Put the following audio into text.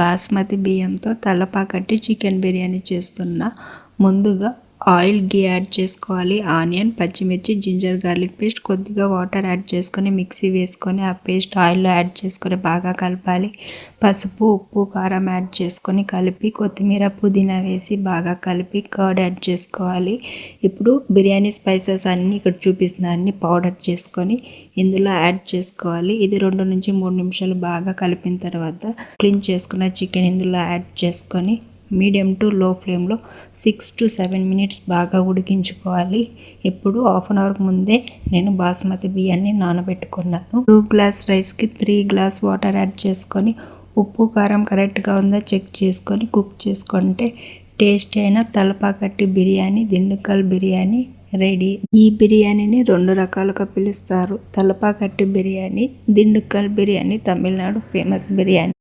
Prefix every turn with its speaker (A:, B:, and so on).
A: బాస్మతి బియ్యంతో తలపాకట్టి చికెన్ బిర్యానీ చేస్తున్నా. ముందుగా ఆయిల్, గీ యాడ్ చేసుకోవాలి. ఆనియన్, పచ్చిమిర్చి, జింజర్ గార్లిక్ పేస్ట్, కొద్దిగా వాటర్ యాడ్ చేసుకొని మిక్సీ వేసుకొని ఆ పేస్ట్ ఆయిల్లో యాడ్ చేసుకొని బాగా కలపాలి. పసుపు, ఉప్పు, కారం యాడ్ చేసుకొని కలిపి కొత్తిమీర, పుదీనా వేసి బాగా కలిపి కర్డ్ యాడ్ చేసుకోవాలి. ఇప్పుడు బిర్యానీ స్పైసెస్ అన్నీ ఇక్కడ చూపిస్తున్న అన్ని పౌడర్ చేసుకొని ఇందులో యాడ్ చేసుకోవాలి. ఇది 2 నుంచి 3 నిమిషాలు బాగా కలిపిన తర్వాత క్లీన్ చేసుకున్న చికెన్ ఇందులో యాడ్ చేసుకొని మీడియం టు లో ఫ్లేమ్లో 6 to 7 minutes బాగా ఉడికించుకోవాలి. ఇప్పుడు హాఫ్ అన్ అవర్ ముందే నేను బాస్మతి బియ్యాన్ని నానబెట్టుకున్నాను. 2 గ్లాస్ రైస్కి 3 గ్లాస్ వాటర్ యాడ్ చేసుకొని ఉప్పు, కారం కరెక్ట్గా ఉందో చెక్ చేసుకొని కుక్ చేసుకుంటే టేస్టీ అయిన తలపాకట్టి బిర్యానీ, దిండుకల్ బిర్యానీ రెడీ. ఈ బిర్యానీని 2 రకాలుగా పిలుస్తారు. తలపాకట్టి బిర్యానీ, దిండుకల్ బిర్యానీ తమిళనాడు ఫేమస్ బిర్యానీ.